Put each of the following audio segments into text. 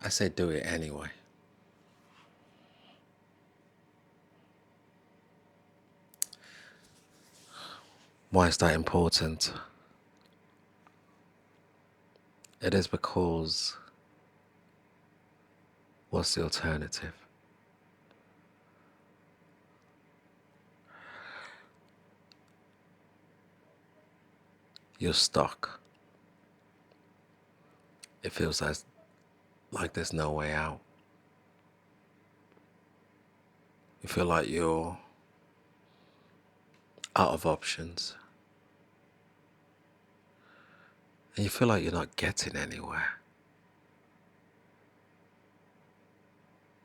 I say do it anyway. Why is that important? It is because what's the alternative? You're stuck. It feels like there's no way out. You feel like you're out of options. And you feel like you're not getting anywhere.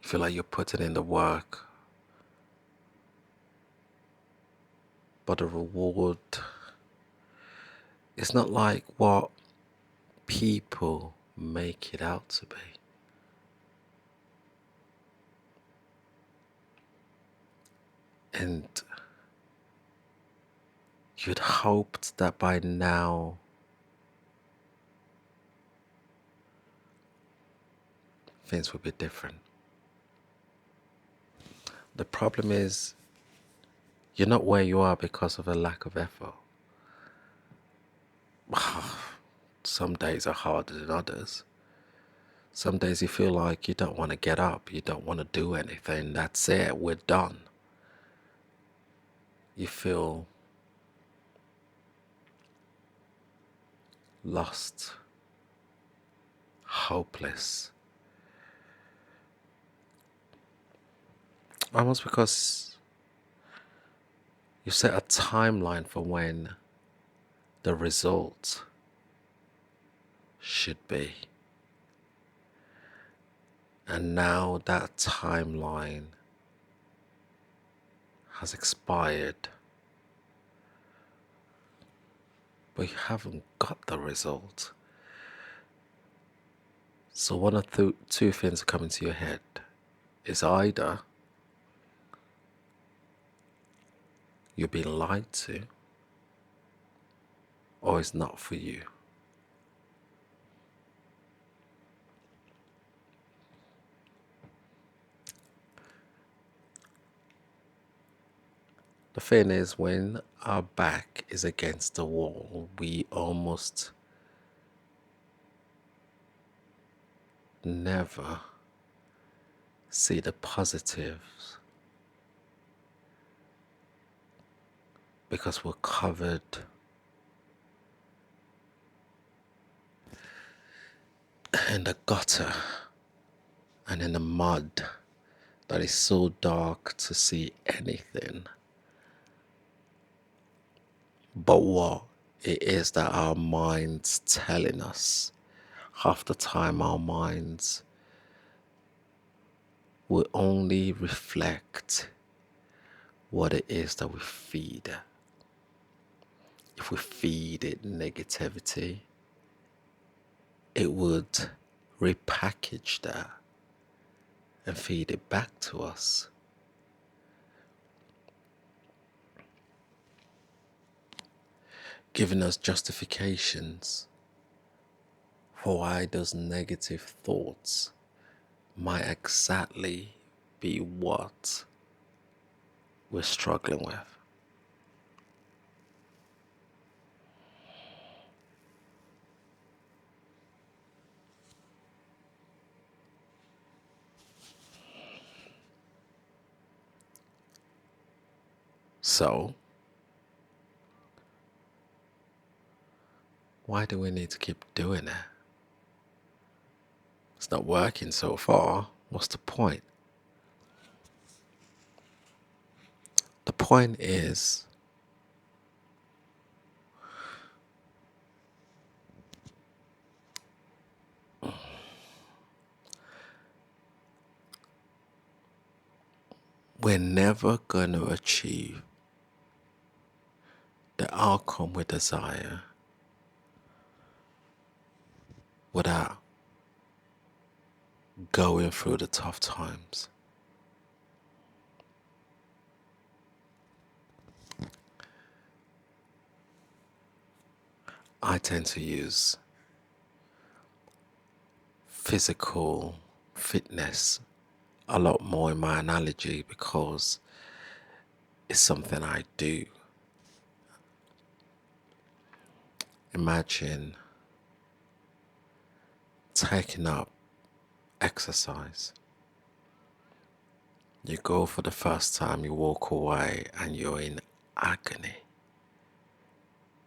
You feel like you're putting in the work, but the reward is not like what people make it out to be. And you'd hoped that by now things would be different. The problem is you're not where you are because of a lack of effort. Some days are harder than others. Some days you feel like you don't want to get up, you don't want to do anything. That's it, we're done. You feel lost, hopeless. Almost because you set a timeline for when the result should be. And now that timeline has expired, but you haven't got the result. So one of two things that come into your head is either you're being lied to, or it's not for you. The thing is, when our back is against the wall, we almost never see the positives because we're covered in the gutter and in the mud that is so dark to see anything but what it is that our minds telling us. Half the time our minds will only reflect what it is that we feed. If we feed it negativity, it would repackage that and feed it back to us. Giving us justifications for why those negative thoughts might exactly be what we're struggling with. So, why do we need to keep doing it? It's not working so far. What's the point? The point is we're never going to achieve the outcome we desire without going through the tough times. I tend to use physical fitness a lot more in my analogy because it's something I do. Imagine taking up exercise. You go for the first time, you walk away, and you're in agony.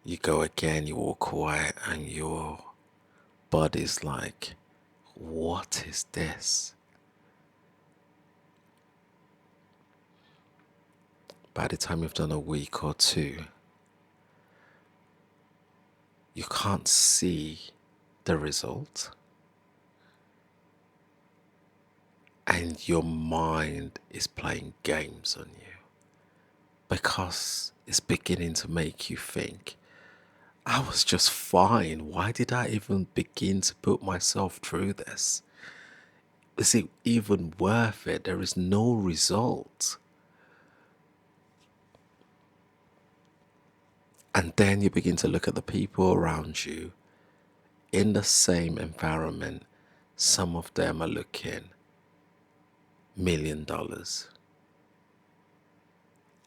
You go again, you walk away, and your body's like, what is this? By the time you've done a week or two, you can't see the result, and your mind is playing games on you because it's beginning to make you think, I was just fine. Why did I even begin to put myself through this? Is it even worth it? There is no result. And then you begin to look at the people around you in the same environment. Some of them are looking $1,000,000.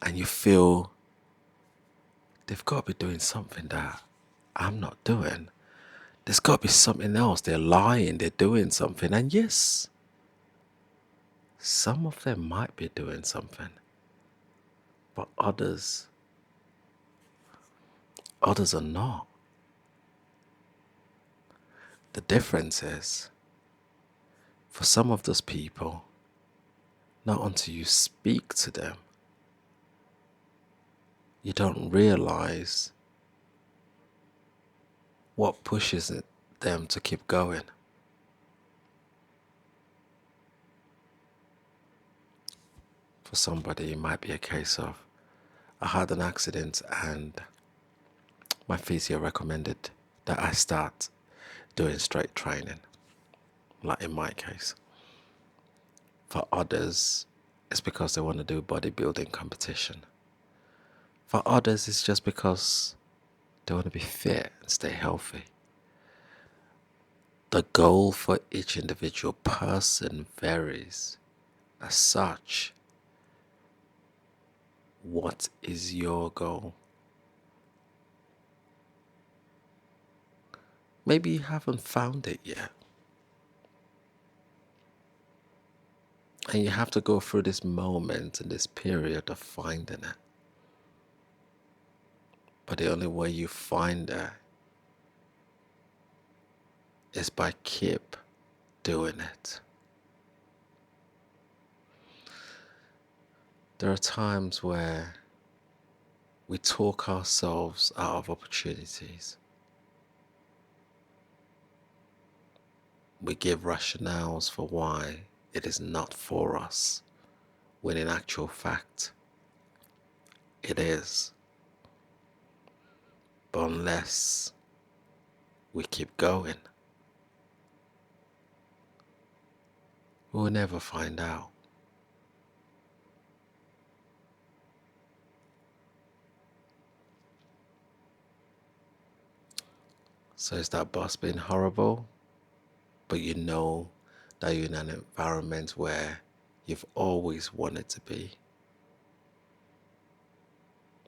And you feel they've got to be doing something that I'm not doing. There's got to be something else. They're lying, they're doing something. And yes, some of them might be doing something, but others are not. The difference is, for some of those people, not until you speak to them, you don't realize what pushes them to keep going. For somebody, it might be a case of, I had an accident and my physio recommended that I start doing strength training, like in my case. For others, it's because they want to do bodybuilding competition. For others, it's just because they want to be fit and stay healthy. The goal for each individual person varies. As such, what is your goal? Maybe you haven't found it yet. And you have to go through this moment and this period of finding it. But the only way you find it is by keep doing it. There are times where we talk ourselves out of opportunities. We give rationales for why it is not for us, when in actual fact, it is. But unless we keep going, we'll never find out. So is that boss being horrible? But you know that you're in an environment where you've always wanted to be.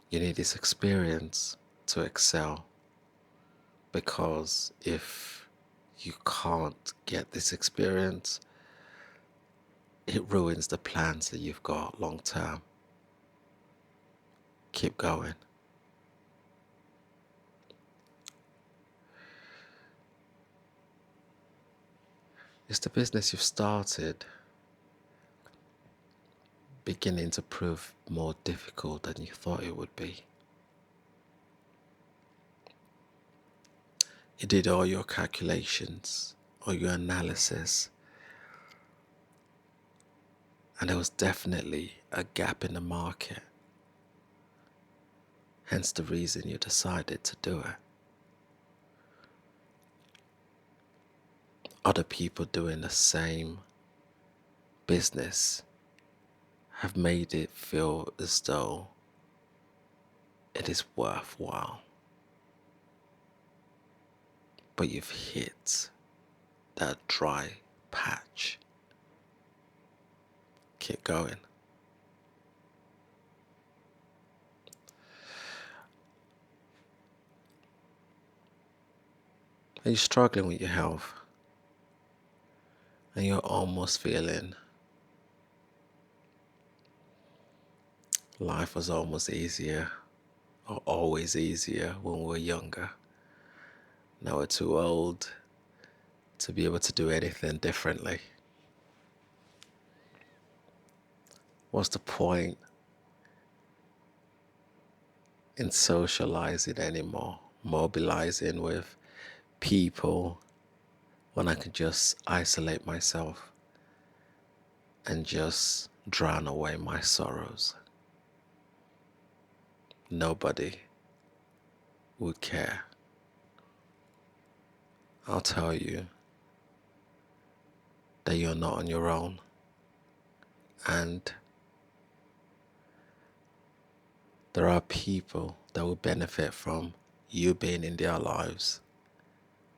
You need this experience to excel. Because if you can't get this experience, it ruins the plans that you've got long term. Keep going. Is the business you've started beginning to prove more difficult than you thought it would be? You did all your calculations, or your analysis, and there was definitely a gap in the market. Hence the reason you decided to do it. Other people doing the same business have made it feel as though it is worthwhile. But you've hit that dry patch keep going. Are you struggling with your health? And you're almost feeling life was almost easier, or always easier when we were younger. Now we're too old to be able to do anything differently. What's the point in socializing anymore, mobilizing with people, when I could just isolate myself and just drown away my sorrows? Nobody would care. I'll tell you that you're not on your own, and there are people that will benefit from you being in their lives,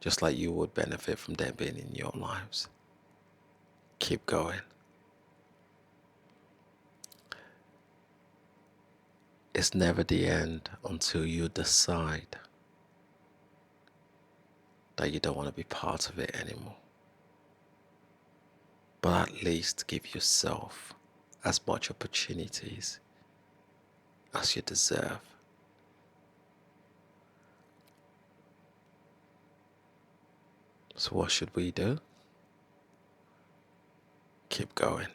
just like you would benefit from them being in your lives. Keep going. It's never the end until you decide that you don't want to be part of it anymore. But at least give yourself as much opportunities as you deserve. So what should we do? Keep going.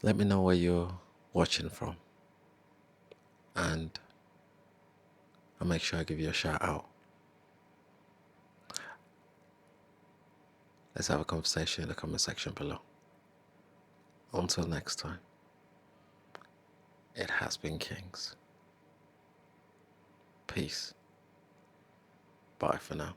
Let me know where you're watching from, and I'll make sure I give you a shout out. Let's have a conversation in the comment section below. Until next time, it has been Kings. Peace. Bye for now.